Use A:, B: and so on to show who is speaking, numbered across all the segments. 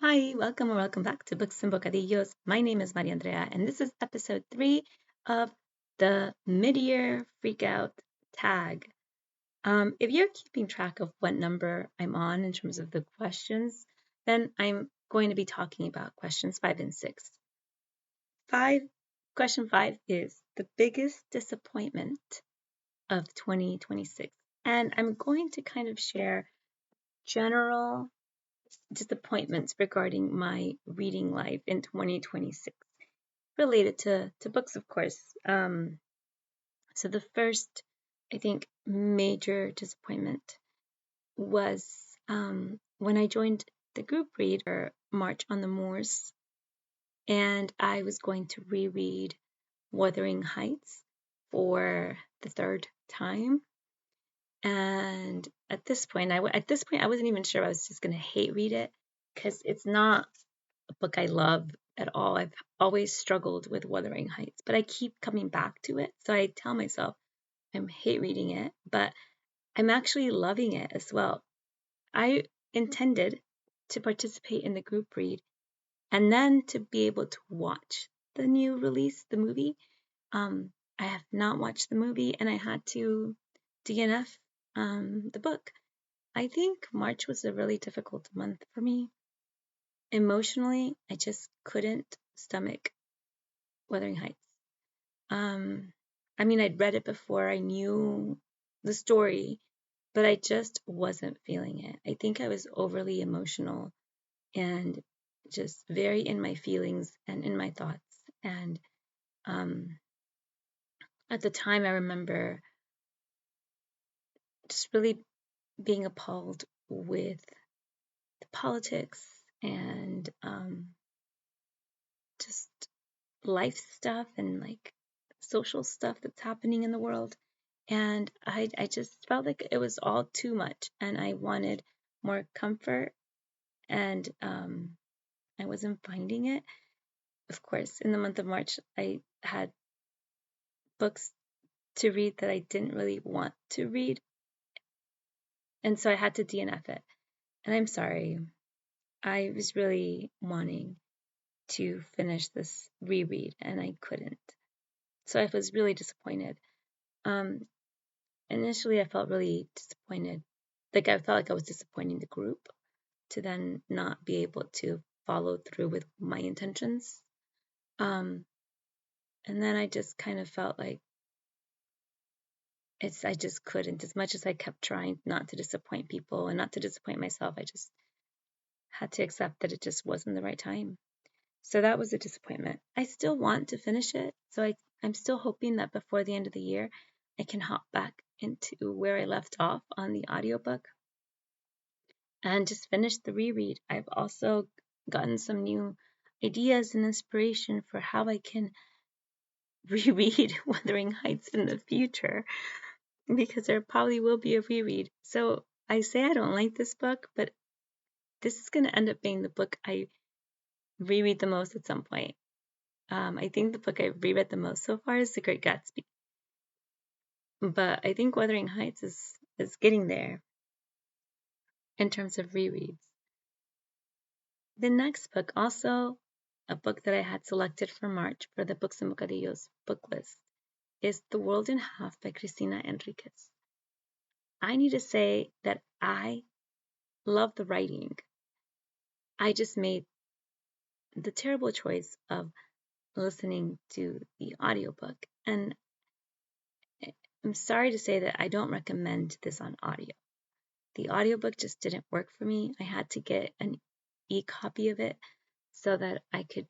A: Hi, welcome or welcome back to Books and Bocadillos. My name is Mariandrea, and this is episode 3 of the Mid Year Freakout tag. If you're keeping track of what number I'm on in terms of the questions, then I'm going to be talking about questions 5 and 6. Question 5 is the biggest disappointment of 2026. And I'm going to kind of share general disappointments regarding my reading life in 2026, related to books, of course. So the first, I think, major disappointment was when I joined the group read for March on the Moors, and I was going to reread Wuthering Heights for the third time. And at this point, I wasn't even sure I was just going to hate read it, because it's not a book I love at all. I've always struggled with Wuthering Heights, but I keep coming back to it. So I tell myself I'm hate reading it, but I'm actually loving it as well. I intended to participate in the group read and then to be able to watch the new release, the movie. I have not watched the movie, and I had to DNF the book. I think March was a really difficult month for me. Emotionally, I just couldn't stomach Wuthering Heights. I mean, I'd read it before, I knew the story, but I just wasn't feeling it. I think I was overly emotional and just very in my feelings and in my thoughts. And at the time, I remember just really being appalled with the politics and just life stuff and like social stuff that's happening in the world. And I just felt like it was all too much, and I wanted more comfort, and I wasn't finding it. Of course, in the month of March, I had books to read that I didn't really want to read, and so I had to DNF it. And I'm sorry, I was really wanting to finish this reread, and I couldn't. So I was really disappointed. Initially, I felt really disappointed. Like I felt like I was disappointing the group to then not be able to follow through with my intentions. And then I just kind of felt like I just couldn't. As much as I kept trying not to disappoint people and not to disappoint myself, I just had to accept that it just wasn't the right time. So that was a disappointment. I still want to finish it. So I'm still hoping that before the end of the year, I can hop back into where I left off on the audiobook and just finish the reread. I've also gotten some new ideas and inspiration for how I can reread Wuthering Heights in the future, because there probably will be a reread. So I say I don't like this book, but this is going to end up being the book I reread the most at some point. I think the book I reread the most so far is The Great Gatsby. But I think Wuthering Heights is getting there in terms of rereads. The next book, also a book that I had selected for March for the Books and Bocadillos book list, is The World in Half by Cristina Henriquez. I need to say that I love the writing. I just made the terrible choice of listening to the audiobook. And I'm sorry to say that I don't recommend this on audio. The audiobook just didn't work for me. I had to get an e-copy of it so that I could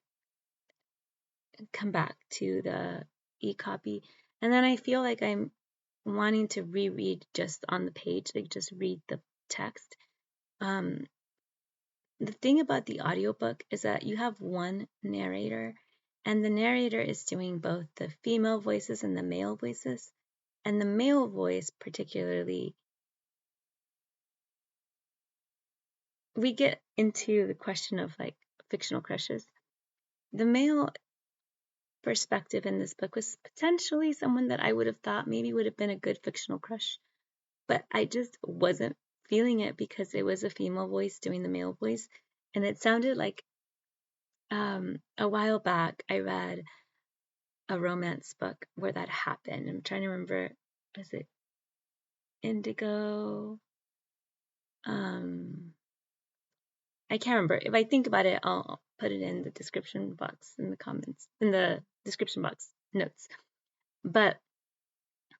A: come back to the e-copy. And then I feel like I'm wanting to reread just on the page, like just read the text. The thing about the audiobook is that you have one narrator, and the narrator is doing both the female voices and the male voices. And the male voice, particularly, we get into the question of like fictional crushes. The male perspective in this book was potentially someone that I would have thought maybe would have been a good fictional crush, but I just wasn't feeling it because it was a female voice doing the male voice. And it sounded like a while back I read a romance book where that happened. I'm trying to remember, is it Indigo? I can't remember. If I think about it, I'll put it in the description box in the comments, in the description box notes. But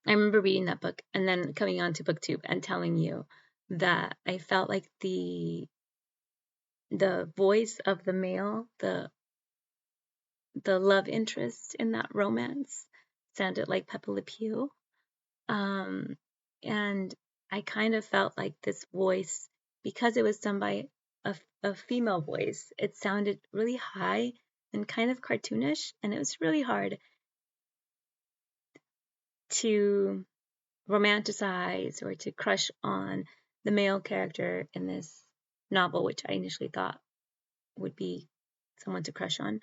A: I remember reading that book and then coming on to booktube and telling you that I felt like the voice of the male, the love interest in that romance sounded like Pepe Le Pew. And I kind of felt like this voice, because it was done by a female voice, it sounded really high and kind of cartoonish, and it was really hard to romanticize or to crush on the male character in this novel, which I initially thought would be someone to crush on.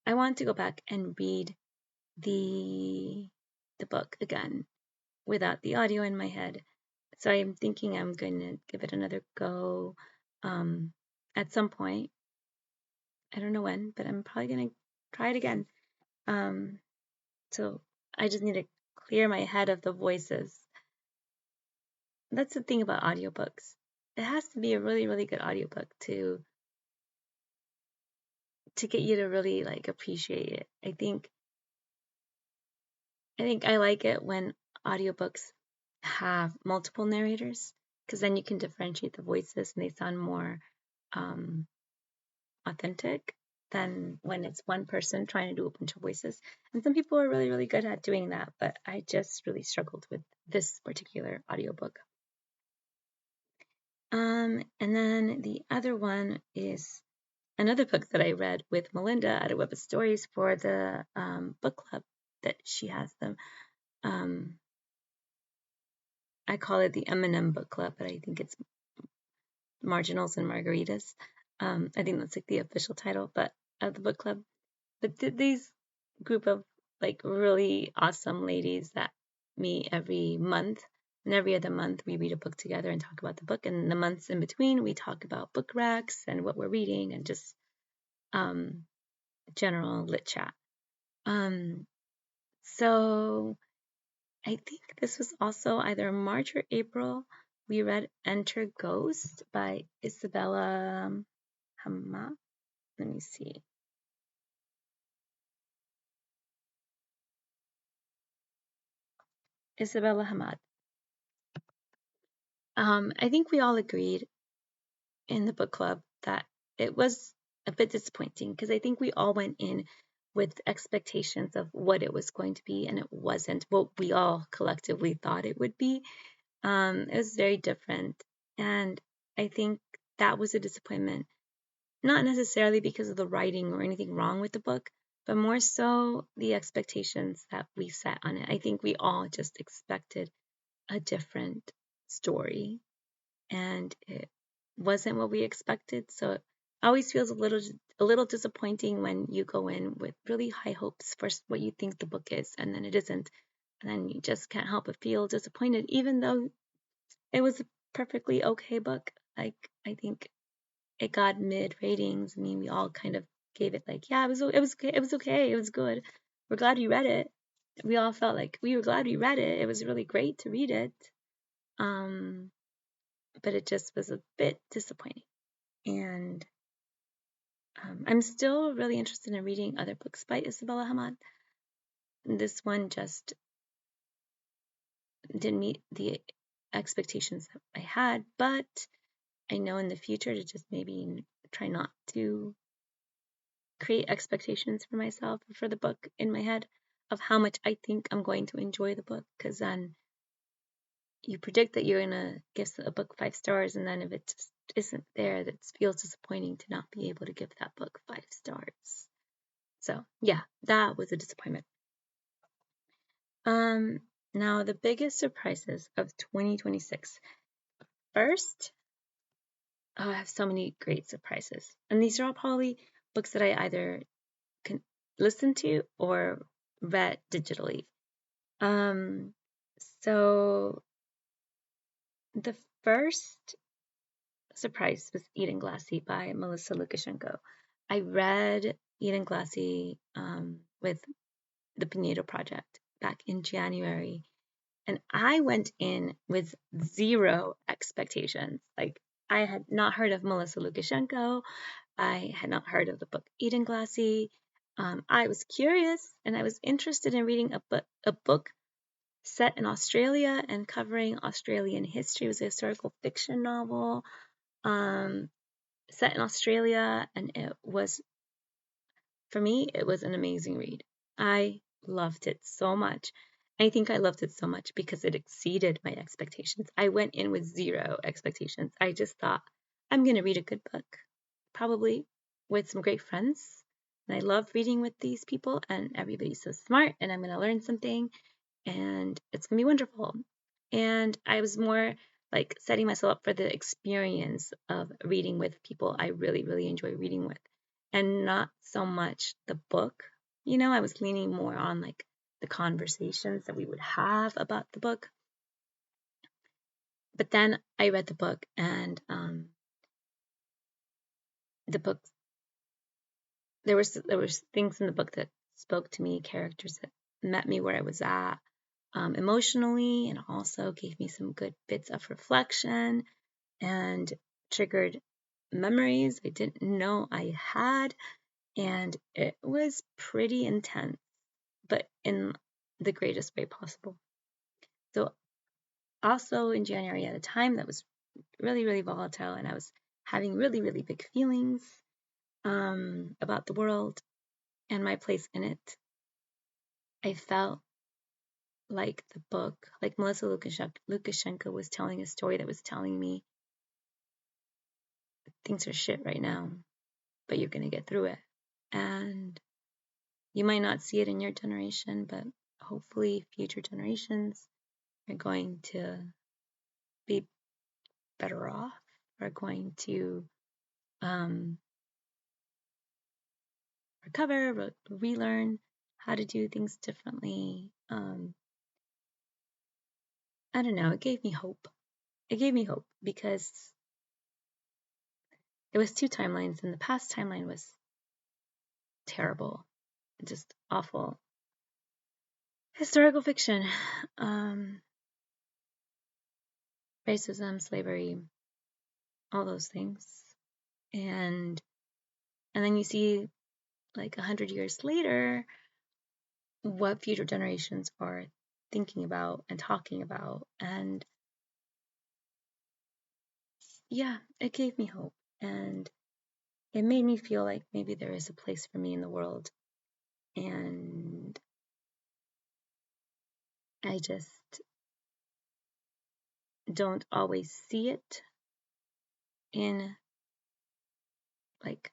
A: I want to go back and read the book again without the audio in my head. So I'm thinking I'm going to give it another go at some point. I don't know when, but I'm probably going to try it again. So I just need to clear my head of the voices. That's the thing about audiobooks. It has to be a really, really good audiobook to get you to really like appreciate it. I think I like it when audiobooks have multiple narrators, because then you can differentiate the voices and they sound more authentic than when it's one person trying to do a bunch of voices. And some people are really, really good at doing that, but I just really struggled with this particular audiobook. And then the other one is another book that I read with Melinda at a Web of Stories for the book club that she has them. I call it the M&M book club, but I think it's Marginals and Margaritas. I think that's like the official title, but of the book club. But these group of like really awesome ladies that meet every month, and every other month we read a book together and talk about the book. And the months in between we talk about book racks and what we're reading and just general lit chat. So I think this was also either March or April. We read Enter Ghost by Isabella Hammad. Let me see. Isabella Hammad. I think we all agreed in the book club that it was a bit disappointing, because I think we all went in with expectations of what it was going to be, and it wasn't what we all collectively thought it would be. It was very different, and I think that was a disappointment, not necessarily because of the writing or anything wrong with the book, but more so the expectations that we set on it. I think we all just expected a different story, and it wasn't what we expected. So it always feels a little disappointing when you go in with really high hopes for what you think the book is, and then it isn't, and then you just can't help but feel disappointed, even though it was a perfectly okay book. Like, I think it got mid ratings. I mean, we all kind of gave it like, yeah, it was okay, it was good. We're glad we read it. We all felt like we were glad we read it. It was really great to read it. But it just was a bit disappointing. And I'm still really interested in reading other books by Isabella Hammad. This one just didn't meet the expectations that I had, but I know in the future to just maybe try not to create expectations for myself or for the book in my head of how much I think I'm going to enjoy the book, because then you predict that you're going to give a book 5 stars, and then if it just isn't there, that feels disappointing to not be able to give that book 5 stars. So yeah, that was a disappointment. Now the biggest surprises of 2026. First, I have so many great surprises, and these are all probably books that I either can listen to or read digitally. So the first surprise was Edenglassie by Melissa Lucashenko. I read Edenglassie with the Piñeiro Project back in January, and I went in with zero expectations. Like, I had not heard of Melissa Lucashenko. I had not heard of the book Edenglassie. I was curious and I was interested in reading a book set in Australia and covering Australian history. It was a historical fiction novel set in Australia, and it was, for me, it was an amazing read. I loved it so much. I think I loved it so much because it exceeded my expectations. I went in with zero expectations. I just thought, I'm going to read a good book, probably with some great friends. And I love reading with these people, and everybody's so smart, and I'm going to learn something, and it's going to be wonderful. And I was more like setting myself up for the experience of reading with people I really, really enjoy reading with, and not so much the book. I was leaning more on like the conversations that we would have about the book. But then I read the book, and the book, there was things in the book that spoke to me, characters that met me where I was at emotionally, and also gave me some good bits of reflection and triggered memories I didn't know I had. And it was pretty intense, but in the greatest way possible. So also in January, at a time that was really, really volatile, and I was having really, really big feelings about the world and my place in it, I felt like the book, like Melissa Lucashenko was telling a story that was telling me things are shit right now, but you're going to get through it. And you might not see it in your generation, but hopefully future generations are going to be better off, are going to recover, relearn how to do things differently. I don't know, it gave me hope. It gave me hope because it was two timelines, and the past timeline was terrible, just awful. Historical fiction, racism, slavery, all those things. And then you see, like 100 years later, what future generations are thinking about and talking about. And yeah, it gave me hope. And it made me feel like maybe there is a place for me in the world. And I just don't always see it in like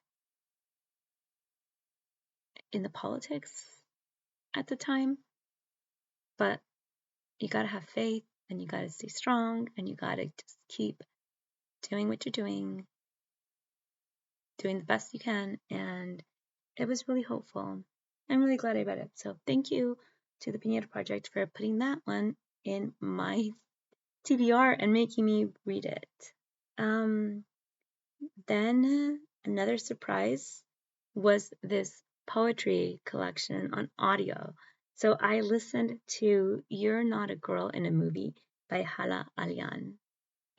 A: in the politics at the time. But you gotta have faith, and you gotta stay strong, and you gotta just keep doing what you're doing the best you can. And it was really hopeful. I'm really glad I read it. So thank you to the Piñeiro Project for putting that one in my TBR and making me read it. Then another surprise was this poetry collection on audio. So I listened to You're Not a Girl in a Movie by Hala Alyan.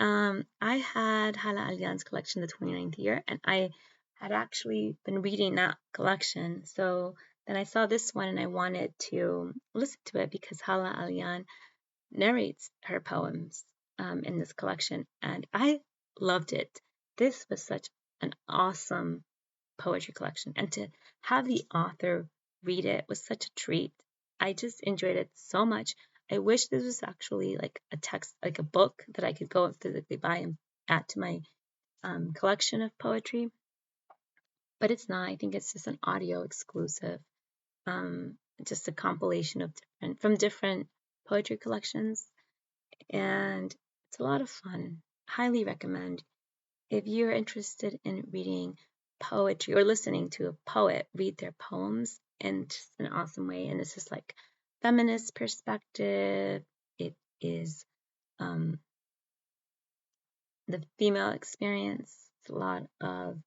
A: I had Hala Alyan's collection the 29th year, and I had actually been reading that collection. So then I saw this one, and I wanted to listen to it because Hala Alyan narrates her poems in this collection, and I loved it. This was such an awesome poetry collection, and to have the author read it was such a treat. I just enjoyed it so much. I wish this was actually like a text, like a book that I could go and physically buy and add to my collection of poetry, but it's not. I think it's just an audio exclusive, just a compilation of different poetry collections, and it's a lot of fun. Highly recommend. If you're interested in reading poetry or listening to a poet read their poems in just an awesome way, and this is like feminist perspective, it is the female experience. It's a lot of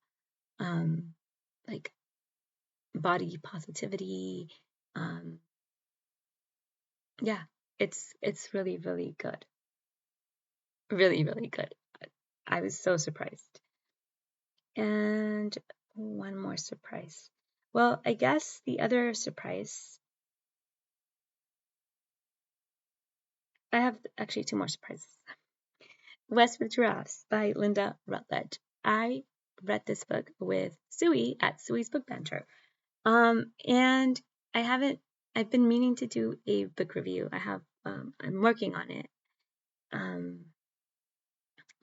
A: like body positivity. Yeah, it's really, really good. Really, really good. I was so surprised. And one more surprise. Well, I guess the other surprise, I have actually two more surprises. West with Giraffes by Lynda Rutledge. I read this book with Suey at Suey's Book Banter. And I've been meaning to do a book review. I'm working on it.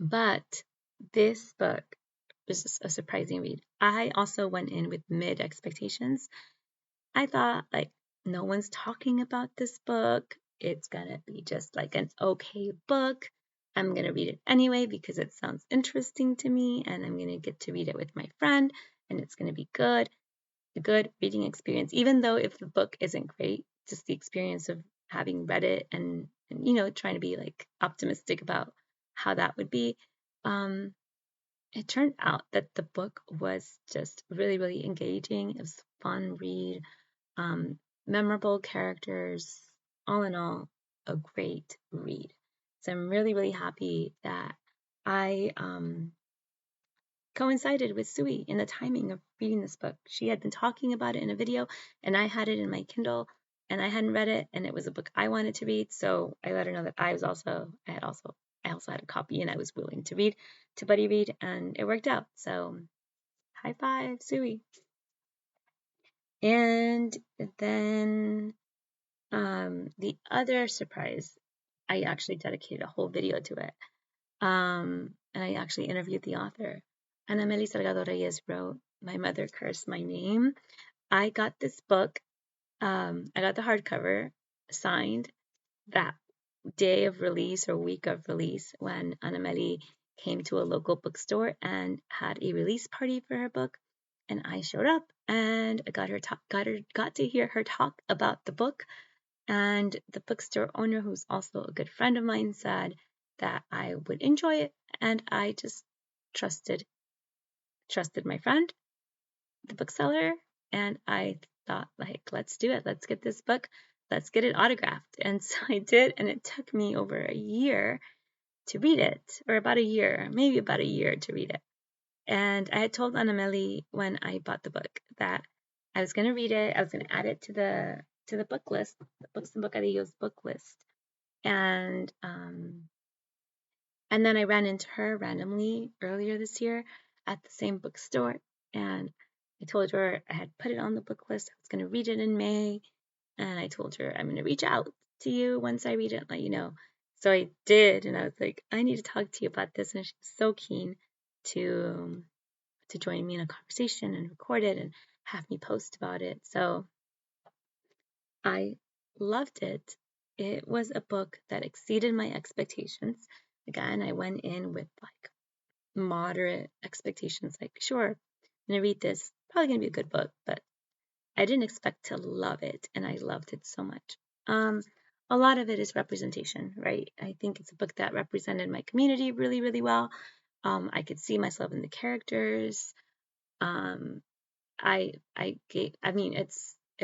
A: But this book was just a surprising read. I also went in with mid expectations. I thought, like, no one's talking about this book. It's gonna be just like an okay book. I'm gonna read it anyway because it sounds interesting to me, and I'm gonna get to read it with my friend, and it's gonna be good. A good reading experience, even though if the book isn't great, just the experience of having read it and trying to be like optimistic about how that would be. It turned out that the book was just really, really engaging. It was a fun read, memorable characters, all in all, a great read. So I'm really, really happy that I coincided with Suey in the timing of reading this book. She had been talking about it in a video, and I had it in my Kindle, and I hadn't read it, and it was a book I wanted to read. So I let her know that I also had a copy, and I was willing to buddy read, and it worked out. So high five, Suey. And then the other surprise, I actually dedicated a whole video to it. And I actually interviewed the author. Anamely Salgado Reyes wrote My Mother Cursed My Name. I got this book, I got the hardcover signed that day of release or week of release when Anamely came to a local bookstore and had a release party for her book. And I showed up and I got to hear her talk about the book. And the bookstore owner, who's also a good friend of mine, said that I would enjoy it, and I just trusted my friend, the bookseller, and I thought, like, let's do it. Let's get this book. Let's get it autographed. And so I did, and it took me over a year to read it, or maybe about a year to read it. And I had told Anamely when I bought the book that I was going to read it. I was going to add it to the book list, the Books and Bocadillos book list. And then I ran into her randomly earlier this year at the same bookstore, and I told her I had put it on the book list. I was going to read it in May, and I told her I'm going to reach out to you once I read it and let you know. So I did, and I was like, I need to talk to you about this, and she was so keen to join me in a conversation and record it and have me post about it. So I loved it. It was a book that exceeded my expectations. Again, I went in with like moderate expectations, like, sure, I'm going to read this, probably going to be a good book, but I didn't expect to love it, and I loved it so much. A lot of it is representation, right? I think it's a book that represented my community really, really well. I could see myself in the characters. It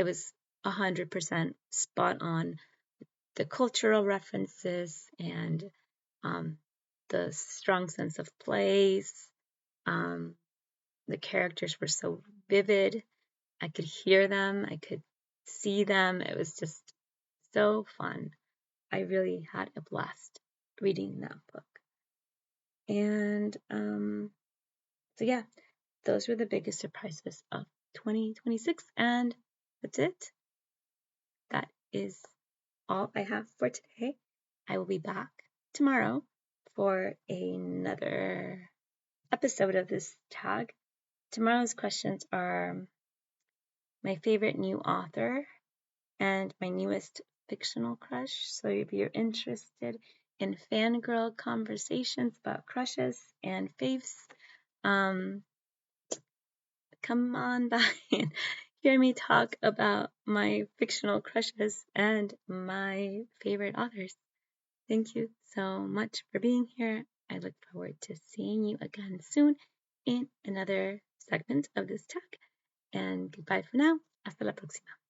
A: was 100% spot on. The cultural references and the strong sense of place. The characters were so vivid. I could hear them. I could see them. It was just so fun. I really had a blast reading that book. And so yeah, those were the biggest surprises of 2026. And that's it. That is all I have for today. I will be back tomorrow for another episode of this tag. Tomorrow's questions are my favorite new author and my newest fictional crush. So if you're interested in fangirl conversations about crushes and faves, come on by and hear me talk about my fictional crushes and my favorite authors. Thank you so much for being here. I look forward to seeing you again soon in another segment of this tag. And goodbye for now. Hasta la próxima.